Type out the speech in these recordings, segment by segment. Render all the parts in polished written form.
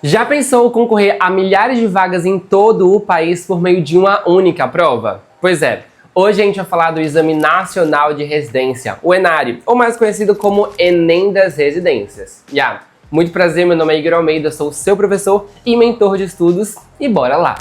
Já pensou concorrer a milhares de vagas em todo o país por meio de uma única prova? Pois é, hoje a gente vai falar do Exame Nacional de Residência, o ENARE, ou mais conhecido como Enem das Residências. Muito prazer, meu nome é Igor Almeida, sou seu professor e mentor de estudos e bora lá!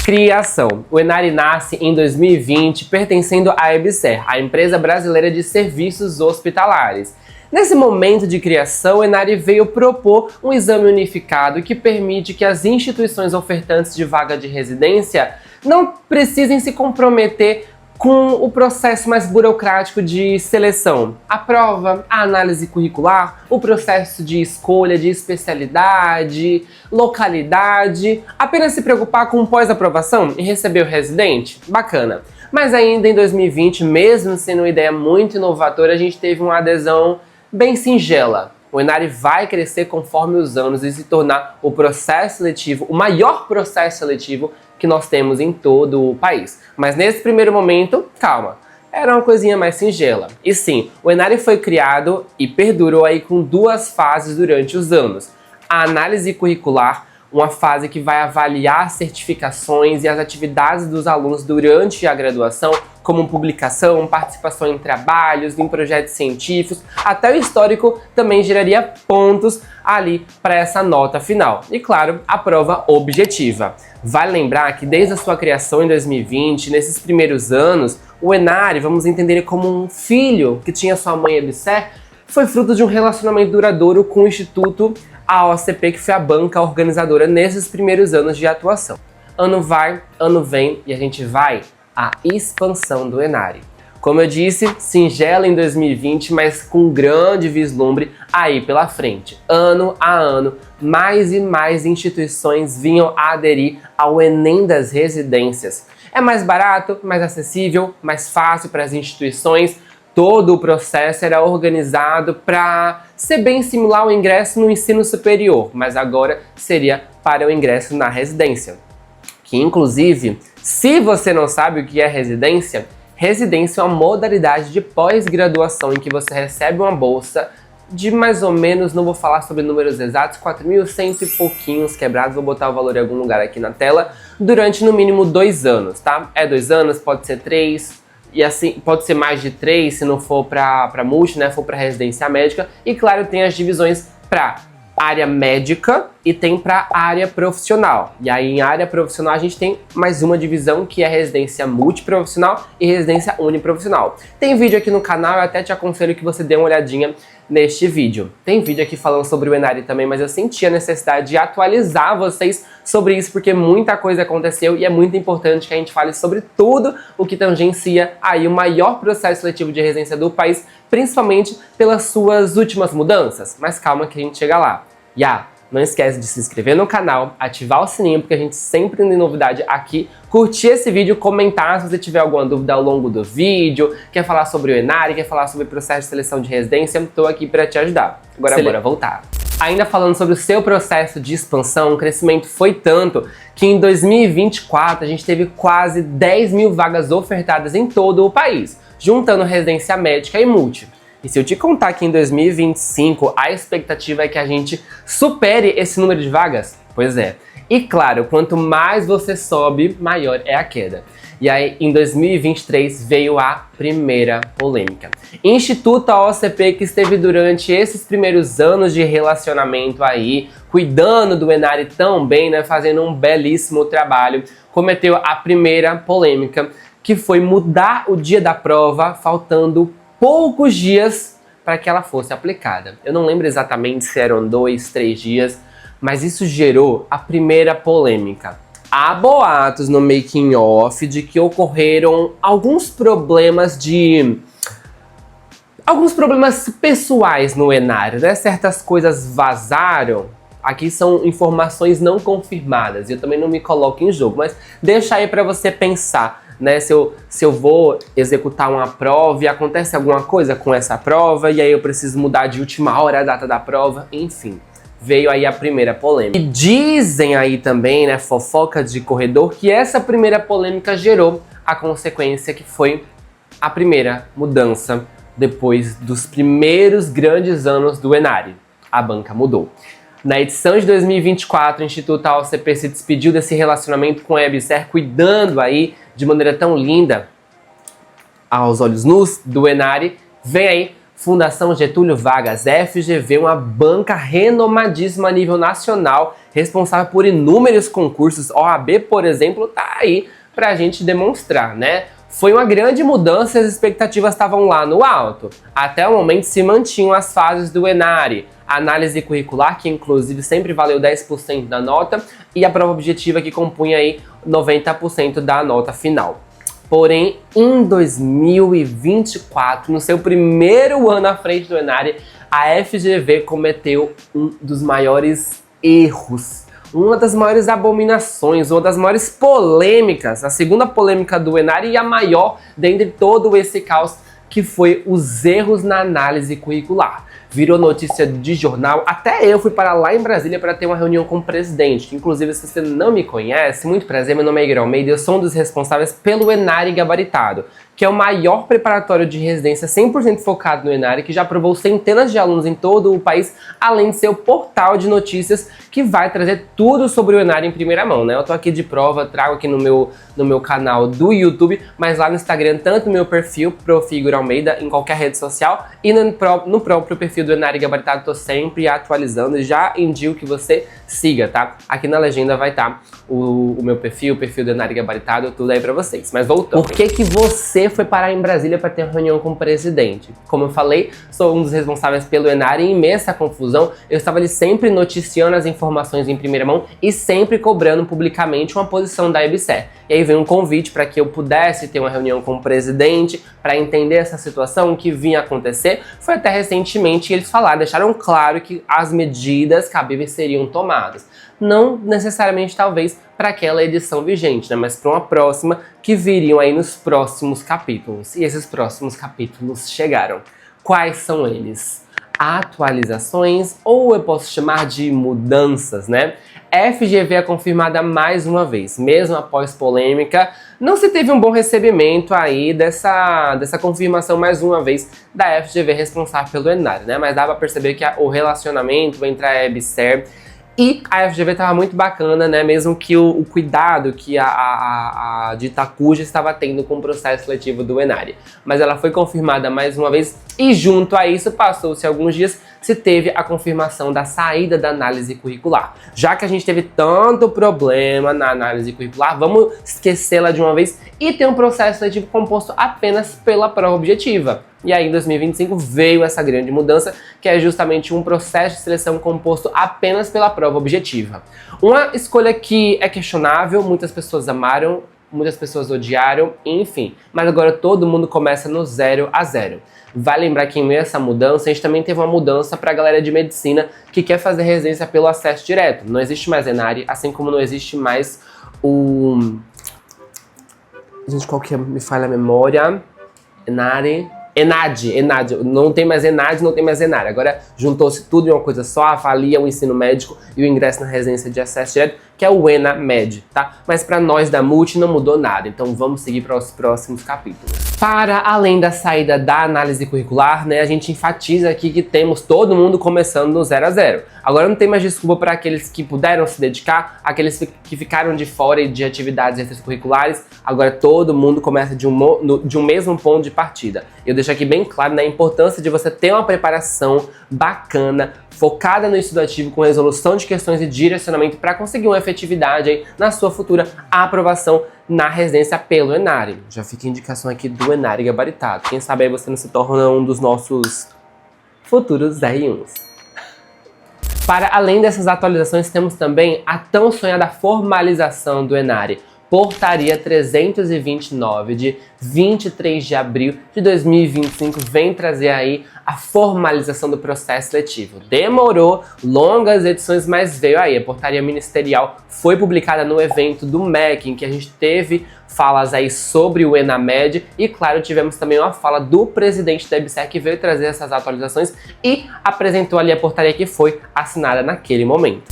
Criação. O ENARE nasce em 2020, pertencendo à EBSER, a Empresa Brasileira de Serviços Hospitalares. Nesse momento de criação, o ENARE veio propor um exame unificado que permite que as instituições ofertantes de vaga de residência não precisem se comprometer com o processo mais burocrático de seleção. A prova, a análise curricular, o processo de escolha de especialidade, localidade, apenas se preocupar com pós-aprovação e receber o residente? Bacana. Mas ainda em 2020, mesmo sendo uma ideia muito inovadora, a gente teve uma adesão bem singela. O ENARE vai crescer conforme os anos e se tornar o processo seletivo, o maior processo seletivo que nós temos em todo o país. Mas nesse primeiro momento, calma, era uma coisinha mais singela. E sim, o ENARE foi criado e perdurou aí com duas fases durante os anos. A análise curricular, uma fase que vai avaliar as certificações e as atividades dos alunos durante a graduação, como publicação, participação em trabalhos, em projetos científicos, até o histórico também geraria pontos ali para essa nota final. E claro, a prova objetiva. Vale lembrar que desde a sua criação em 2020, nesses primeiros anos, o ENARE, vamos entender como um filho que tinha sua mãe EBSER, foi fruto de um relacionamento duradouro com o Instituto AOCP, que foi a banca organizadora nesses primeiros anos de atuação. Ano vai, ano vem e a gente vai à expansão do ENARE. Como eu disse, singela em 2020, mas com grande vislumbre aí pela frente. Ano a ano, mais e mais instituições vinham a aderir ao Enem das Residências. É mais barato, mais acessível, mais fácil para as instituições. Todo o processo era organizado para ser bem similar ao ingresso no ensino superior, mas agora seria para o ingresso na residência. Que inclusive, se você não sabe o que é residência, residência é uma modalidade de pós-graduação em que você recebe uma bolsa de mais ou menos, não vou falar sobre números exatos, 4.100 e pouquinhos quebrados, vou botar o valor em algum lugar aqui na tela, durante no mínimo 2 anos, tá? É 2 anos, pode ser 3, e assim, pode ser mais de 3 se não for para multi, né, for para residência médica. E claro, tem as divisões para área médica e tem para área profissional. E aí em área profissional a gente tem mais uma divisão que é residência multiprofissional e residência uniprofissional. Tem vídeo aqui no canal, eu até te aconselho que você dê uma olhadinha neste vídeo. Tem vídeo aqui falando sobre o ENARE também, mas eu senti a necessidade de atualizar vocês sobre isso porque muita coisa aconteceu e é muito importante que a gente fale sobre tudo o que tangencia aí o maior processo seletivo de residência do país, principalmente pelas suas últimas mudanças. Mas calma que a gente chega lá. Não esquece de se inscrever no canal, ativar o sininho, porque a gente sempre tem novidade aqui. Curtir esse vídeo, comentar se você tiver alguma dúvida ao longo do vídeo, quer falar sobre o ENARE, quer falar sobre o processo de seleção de residência, estou aqui para te ajudar. Agora bora voltar. Ainda falando sobre o seu processo de expansão, o crescimento foi tanto que em 2024 a gente teve quase 10 mil vagas ofertadas em todo o país, juntando residência médica e multi. E se eu te contar que em 2025 a expectativa é que a gente supere esse número de vagas? Pois é. E claro, quanto mais você sobe, maior é a queda. E aí, em 2023, veio a primeira polêmica. Instituto AOCP, que esteve durante esses primeiros anos de relacionamento aí, cuidando do ENARE tão bem, né, fazendo um belíssimo trabalho, cometeu a primeira polêmica, que foi mudar o dia da prova, faltando poucos dias para que ela fosse aplicada. Eu não lembro exatamente se eram 2, 3 dias, mas isso gerou a primeira polêmica. Há boatos no making off de que ocorreram alguns problemas pessoais no ENARE, né? Certas coisas vazaram. Aqui são informações não confirmadas, eu também não me coloco em jogo, mas deixa aí para você pensar. Né, se eu vou executar uma prova e acontece alguma coisa com essa prova e aí eu preciso mudar de última hora a data da prova, enfim, veio aí a primeira polêmica. E dizem aí também, né, fofoca de corredor, que essa primeira polêmica gerou a consequência que foi a primeira mudança depois dos primeiros grandes anos do ENARE. A banca mudou. Na edição de 2024, o Instituto AOCP se despediu desse relacionamento com a EBSER, cuidando aí de maneira tão linda, aos olhos nus, do Enari. Vem aí, Fundação Getúlio Vargas, FGV, uma banca renomadíssima a nível nacional, responsável por inúmeros concursos. OAB, por exemplo, tá aí pra gente demonstrar, né? Foi uma grande mudança e as expectativas estavam lá no alto. Até o momento se mantinham as fases do Enari. A análise curricular, que inclusive sempre valeu 10% da nota, e a prova objetiva, que compunha aí 90% da nota final. Porém, em 2024, no seu primeiro ano à frente do Enari, a FGV cometeu um dos maiores erros, uma das maiores abominações, uma das maiores polêmicas, a segunda polêmica do Enari e a maior dentre todo esse caos, que foi os erros na análise curricular. Virou notícia de jornal, até eu fui para lá em Brasília para ter uma reunião com o presidente, que inclusive, se você não me conhece, muito prazer, meu nome é Igor Almeida, eu sou um dos responsáveis pelo Enari Gabaritado, que é o maior preparatório de residência 100% focado no Enari, que já aprovou centenas de alunos em todo o país, além de ser o portal de notícias que vai trazer tudo sobre o Enari em primeira mão, né? Eu tô aqui de prova, trago aqui no meu canal do YouTube, mas lá no Instagram, tanto no meu perfil, Prof. Igor Almeida, em qualquer rede social, e no próprio perfil do Enari Gabaritado, tô sempre atualizando e já indico que você siga, tá? Aqui na legenda vai estar o meu perfil, o perfil do Enari Gabaritado, tudo aí pra vocês. Mas voltando. Por que você foi parar em Brasília para ter uma reunião com o presidente? Como eu falei, sou um dos responsáveis pelo Enari e em meio a essa confusão, eu estava ali sempre noticiando as informações em primeira mão e sempre cobrando publicamente uma posição da EBSER. E aí veio um convite para que eu pudesse ter uma reunião com o presidente para entender essa situação, o que vinha acontecer. Foi até recentemente e eles deixaram claro que as medidas cabíveis seriam tomadas. Não necessariamente, talvez, para aquela edição vigente, né? Mas para uma próxima que viriam aí nos próximos capítulos. E esses próximos capítulos chegaram. Quais são eles? Atualizações, ou eu posso chamar de mudanças, né? FGV é confirmada mais uma vez, mesmo após polêmica, não se teve um bom recebimento aí dessa confirmação mais uma vez da FGV responsável pelo Enari, né? Mas dá pra perceber que o relacionamento entre a EBSER e a FGV estava muito bacana, né? Mesmo que o cuidado que a de Itacuja estava tendo com o processo seletivo do Enari. Mas ela foi confirmada mais uma vez e junto a isso, passou-se alguns dias, se teve a confirmação da saída da análise curricular. Já que a gente teve tanto problema na análise curricular, vamos esquecê-la de uma vez e ter um processo seletivo composto apenas pela prova objetiva. E aí, em 2025, veio essa grande mudança, que é justamente um processo de seleção composto apenas pela prova objetiva. Uma escolha que é questionável, muitas pessoas amaram, muitas pessoas odiaram, enfim. Mas agora todo mundo começa no 0 a 0. Vale lembrar que em meio a essa mudança, a gente também teve uma mudança para a galera de medicina que quer fazer residência pelo acesso direto. Não existe mais Enari, assim como não existe mais o... Gente, qual que é? Me falha a memória. ENAD, não tem mais ENAD, não tem mais Enari. Agora juntou-se tudo em uma coisa só, avalia o ensino médico e o ingresso na residência de acesso direto, que é o ENAMED, tá? Mas para nós da Multi não mudou nada, então vamos seguir para os próximos capítulos. Para além da saída da análise curricular, né, a gente enfatiza aqui que temos todo mundo começando no 0 a 0. Agora não tem mais desculpa para aqueles que puderam se dedicar, aqueles que ficaram de fora de atividades extracurriculares. Agora todo mundo começa de um mesmo ponto de partida. Eu deixo aqui bem claro, né, a importância de você ter uma preparação bacana, focada no estudo ativo, com resolução de questões e direcionamento para conseguir uma efetividade aí na sua futura aprovação na residência pelo Enari. Já fica a indicação aqui do Enari Gabaritado. Quem sabe aí você não se torna um dos nossos futuros R1s. Para além dessas atualizações, temos também a tão sonhada formalização do Enari. Portaria 329 de 23 de abril de 2025 vem trazer aí a formalização do processo seletivo. Demorou longas edições, mas veio aí. A portaria ministerial foi publicada no evento do MEC, em que a gente teve falas aí sobre o ENAMED e, claro, tivemos também uma fala do presidente da EBSER que veio trazer essas atualizações e apresentou ali a portaria que foi assinada naquele momento.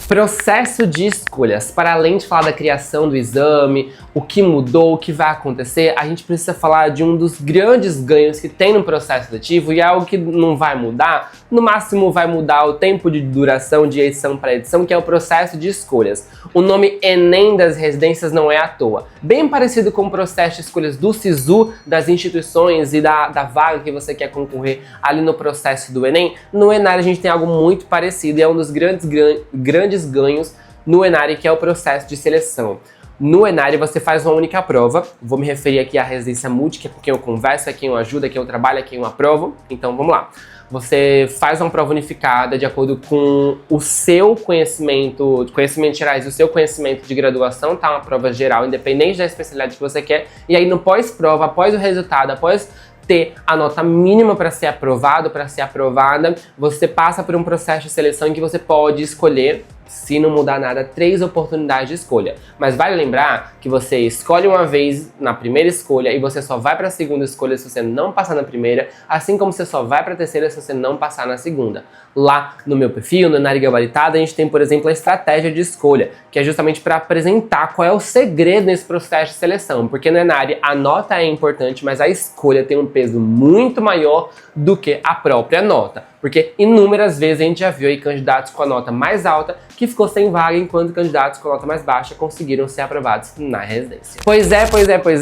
Processo de escolhas. Para além de falar da criação do exame, o que mudou, o que vai acontecer, a gente precisa falar de um dos grandes ganhos que tem no processo seletivo e é algo que não vai mudar, no máximo vai mudar o tempo de duração de edição para edição, que é o processo de escolhas. O nome Enem das residências não é à toa. Bem parecido com o processo de escolhas do SISU, das instituições e da vaga que você quer concorrer ali no processo do Enem, no Enari a gente tem algo muito parecido e é um dos grandes ganhos no Enari, que é o processo de seleção. No Enari você faz uma única prova, vou me referir aqui à residência multi, que é com quem eu converso, é quem eu ajudo, é quem eu trabalho, é quem eu aprovo, então vamos lá. Você faz uma prova unificada de acordo com o seu conhecimento, de conhecimentos gerais, o seu conhecimento de graduação, tá? Uma prova geral, independente da especialidade que você quer, e aí no pós-prova, após o resultado, após ter a nota mínima para ser aprovado, para ser aprovada, você passa por um processo de seleção em que você pode escolher, se não mudar nada, 3 oportunidades de escolha. Mas vale lembrar que você escolhe uma vez na primeira escolha e você só vai para a segunda escolha se você não passar na primeira, assim como você só vai para a terceira se você não passar na segunda. Lá no meu perfil, no Enari Gabaritado, a gente tem, por exemplo, a estratégia de escolha, que é justamente para apresentar qual é o segredo nesse processo de seleção, porque no Enari a nota é importante, mas a escolha tem um peso muito maior do que a própria nota. Porque inúmeras vezes a gente já viu aí candidatos com a nota mais alta que ficou sem vaga, enquanto candidatos com a nota mais baixa conseguiram ser aprovados na residência. Pois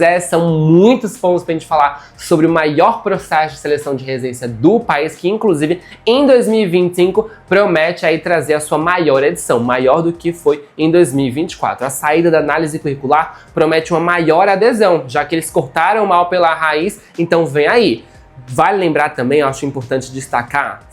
é, são muitos pontos pra gente falar sobre o maior processo de seleção de residência do país, que inclusive em 2025 promete aí trazer a sua maior edição, maior do que foi em 2024. A saída da análise curricular promete uma maior adesão, já que eles cortaram mal pela raiz, então vem aí. Vale lembrar também, eu acho importante destacar,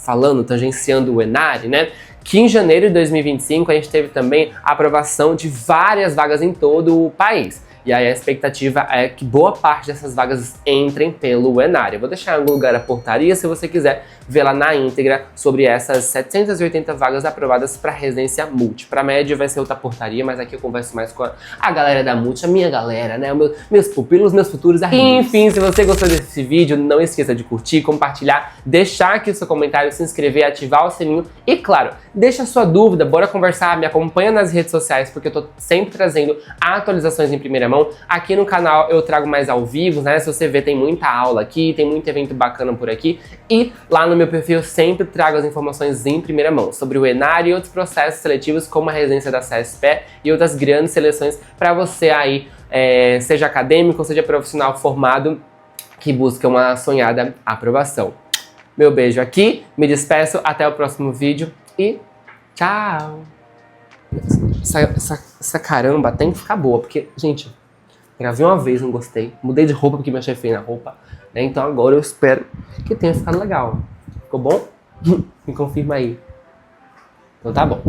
tangenciando o Enari, né? Que em janeiro de 2025 a gente teve também a aprovação de várias vagas em todo o país. E aí a expectativa é que boa parte dessas vagas entrem pelo Enari. Eu vou deixar em algum lugar a portaria se você quiser ver lá na íntegra sobre essas 780 vagas aprovadas para residência multi. Para média vai ser outra portaria, mas aqui eu converso mais com a galera da multi, a minha galera, né? Meus pupilos, meus futuros amigos. Enfim, se você gostou desse vídeo, não esqueça de curtir, compartilhar, deixar aqui o seu comentário, se inscrever, ativar o sininho e, claro, deixa a sua dúvida, bora conversar, me acompanha nas redes sociais, porque eu tô sempre trazendo atualizações em primeira mão. Aqui no canal eu trago mais ao vivo, né? Se você ver, tem muita aula aqui, tem muito evento bacana por aqui. E lá no meu perfil eu sempre trago as informações em primeira mão sobre o Enari e outros processos seletivos, como a residência da CESPE e outras grandes seleções para você aí, seja acadêmico, seja profissional formado, que busca uma sonhada aprovação. Meu beijo aqui, me despeço, até o próximo vídeo e tchau! Essa caramba tem que ficar boa, porque, gente, gravei uma vez, não gostei. Mudei de roupa porque me achei feio na roupa, né? Então agora eu espero que tenha ficado legal. Ficou bom? Me confirma aí. Então tá bom.